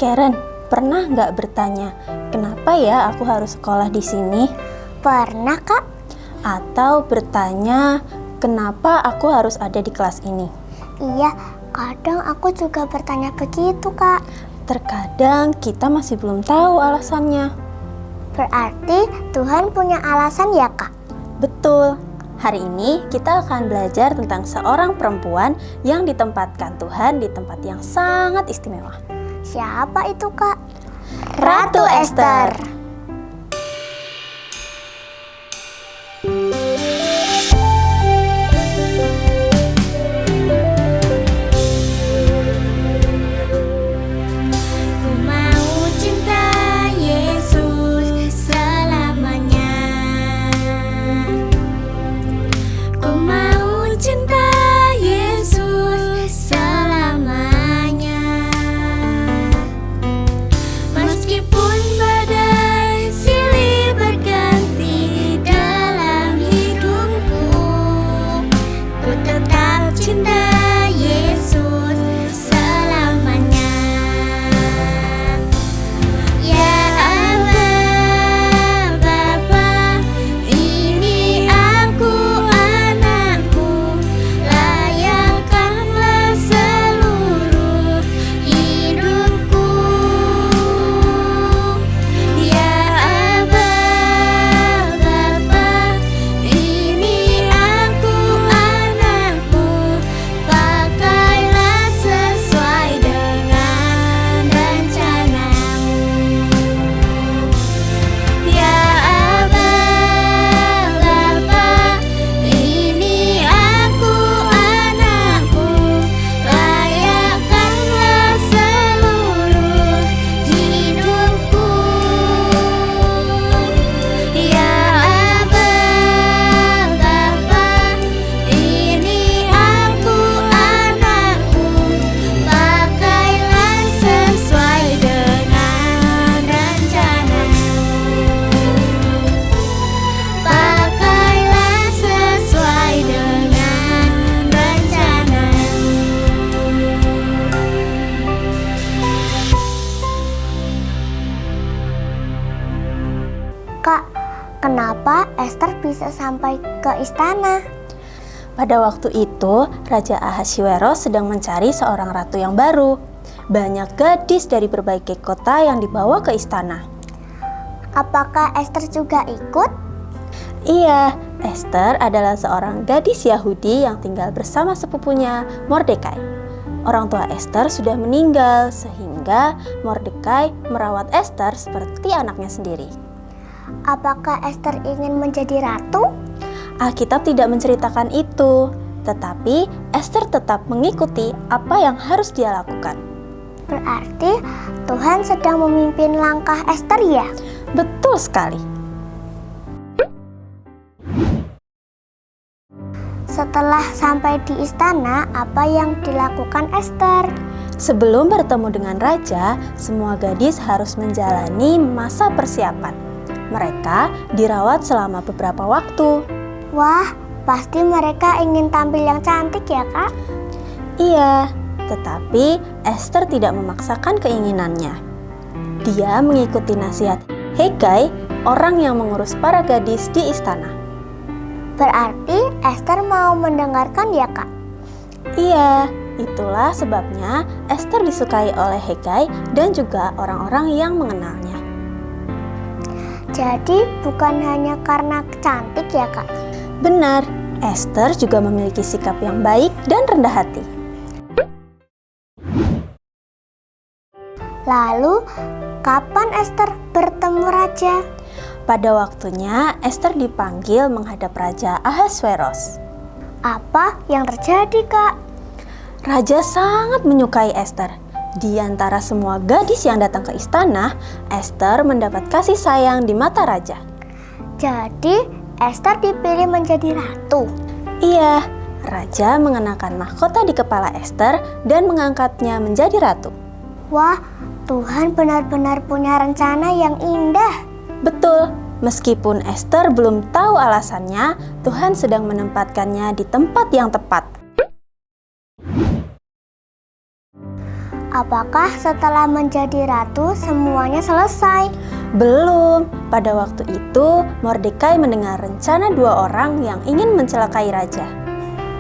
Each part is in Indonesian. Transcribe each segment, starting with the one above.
Karen, pernah nggak bertanya, kenapa ya aku harus sekolah di sini? Pernah, Kak? Atau bertanya, kenapa aku harus ada di kelas ini? Iya, kadang aku juga bertanya begitu, Kak. Terkadang kita masih belum tahu alasannya. Berarti Tuhan punya alasan ya, Kak? Betul. Hari ini kita akan belajar tentang seorang perempuan yang ditempatkan Tuhan di tempat yang sangat istimewa. Siapa itu, Kak? Ratu Ester. Kak, kenapa Ester bisa sampai ke istana? Pada waktu itu, Raja Ahasveros sedang mencari seorang ratu yang baru. Banyak gadis dari berbagai kota yang dibawa ke istana. Apakah Ester juga ikut? Iya, Ester adalah seorang gadis Yahudi yang tinggal bersama sepupunya, Mordekai. Orang tua Ester sudah meninggal, sehingga Mordekai merawat Ester seperti anaknya sendiri. Apakah Ester ingin menjadi ratu? Alkitab tidak menceritakan itu, tetapi Ester tetap mengikuti apa yang harus dia lakukan. Berarti Tuhan sedang memimpin langkah Ester ya? Betul sekali. Setelah sampai di istana, apa yang dilakukan Ester? Sebelum bertemu dengan raja, semua gadis harus menjalani masa persiapan. Mereka dirawat selama beberapa waktu. Wah, pasti mereka ingin tampil yang cantik ya, Kak? Iya, tetapi Ester tidak memaksakan keinginannya. Dia mengikuti nasihat Hegai, orang yang mengurus para gadis di istana. Berarti Ester mau mendengarkan ya, Kak? Iya, itulah sebabnya Ester disukai oleh Hegai dan juga orang-orang yang mengenalnya. Jadi bukan hanya karena cantik ya, Kak? Benar, Ester juga memiliki sikap yang baik dan rendah hati. Lalu, kapan Ester bertemu raja? Pada waktunya, Ester dipanggil menghadap Raja Ahasveros. Apa yang terjadi, Kak? Raja sangat menyukai Ester. Di antara semua gadis yang datang ke istana, Ester mendapat kasih sayang di mata raja. Jadi, Ester dipilih menjadi ratu. Iya, raja mengenakan mahkota di kepala Ester dan mengangkatnya menjadi ratu. Wah, Tuhan benar-benar punya rencana yang indah. Betul, meskipun Ester belum tahu alasannya, Tuhan sedang menempatkannya di tempat yang tepat. apakah setelah menjadi ratu semuanya selesai? Belum. Pada waktu itu, Mordekai mendengar rencana 2 orang yang ingin mencelakai raja.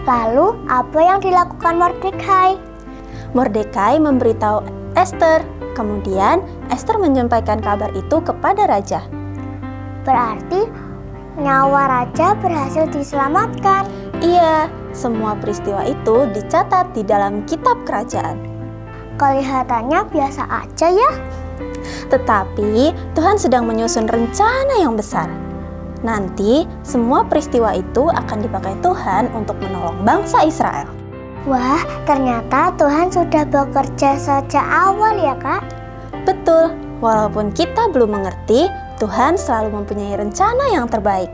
Lalu, apa yang dilakukan Mordekai? Mordekai memberitahu Esther. Kemudian, Esther menyampaikan kabar itu kepada raja. Berarti, nyawa raja berhasil diselamatkan. Iya, semua peristiwa itu dicatat di dalam kitab kerajaan. Kelihatannya biasa aja ya. Tetapi Tuhan sedang menyusun rencana yang besar. Nanti semua peristiwa itu akan dipakai Tuhan untuk menolong bangsa Israel. Wah, ternyata Tuhan sudah bekerja sejak awal ya, Kak? Betul, walaupun kita belum mengerti, Tuhan selalu mempunyai rencana yang terbaik.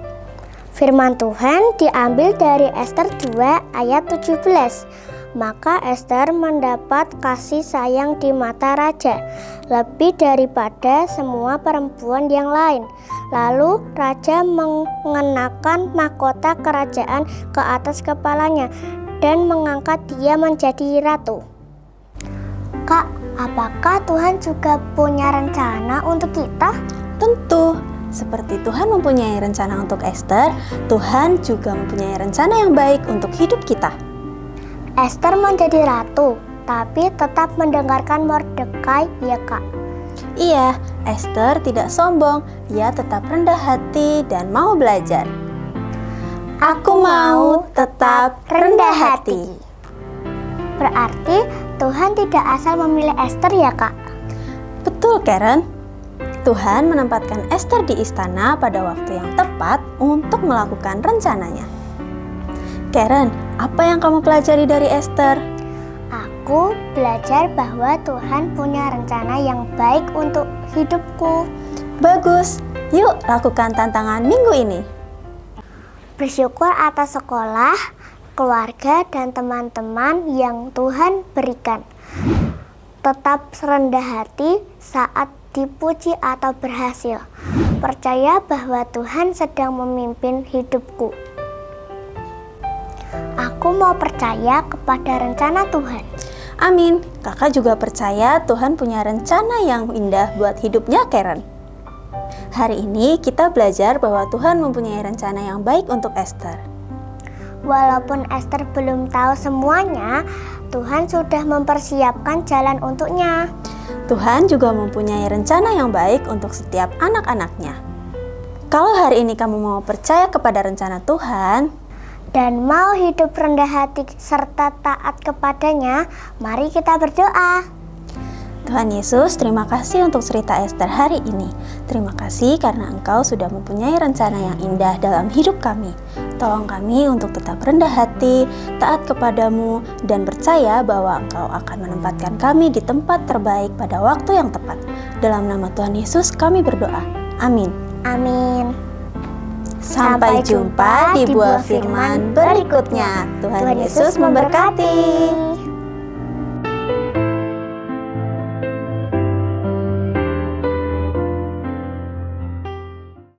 Firman Tuhan diambil dari Esther 2 ayat 17. Maka Esther mendapat kasih sayang di mata raja, lebih daripada semua perempuan yang lain. Lalu raja mengenakan mahkota kerajaan ke atas kepalanya dan mengangkat dia menjadi ratu. Kak, apakah Tuhan juga punya rencana untuk kita? Tentu, seperti Tuhan mempunyai rencana untuk Esther, Tuhan juga mempunyai rencana yang baik untuk hidup kita. Esther menjadi ratu, tapi tetap mendengarkan Mordekai, ya Kak? Iya, Esther tidak sombong, ia tetap rendah hati dan mau belajar. Aku mau tetap rendah hati. Berarti Tuhan tidak asal memilih Esther ya Kak? Betul, Karen. Tuhan menempatkan Esther di istana pada waktu yang tepat untuk melakukan rencananya. Karen, apa yang kamu pelajari dari Esther? Aku belajar bahwa Tuhan punya rencana yang baik untuk hidupku. Bagus, yuk lakukan tantangan minggu ini. Bersyukur atas sekolah, keluarga, dan teman-teman yang Tuhan berikan. Tetap rendah hati saat dipuji atau berhasil. Percaya bahwa Tuhan sedang memimpin hidupku. Aku mau percaya kepada rencana Tuhan. Amin. Kakak juga percaya Tuhan punya rencana yang indah buat hidupnya Karen. Hari ini kita belajar bahwa Tuhan mempunyai rencana yang baik untuk Esther. Walaupun Esther belum tahu semuanya, Tuhan sudah mempersiapkan jalan untuknya. Tuhan juga mempunyai rencana yang baik untuk setiap anak-anaknya. Kalau hari ini kamu mau percaya kepada rencana Tuhan dan mau hidup rendah hati serta taat kepadanya, mari kita berdoa. Tuhan Yesus, terima kasih untuk cerita Esther hari ini. Terima kasih karena Engkau sudah mempunyai rencana yang indah dalam hidup kami. Tolong kami untuk tetap rendah hati, taat kepadamu, dan percaya bahwa Engkau akan menempatkan kami di tempat terbaik pada waktu yang tepat. Dalam nama Tuhan Yesus kami berdoa. Amin. Amin. Sampai jumpa di buah firman berikutnya. Tuhan Yesus memberkati.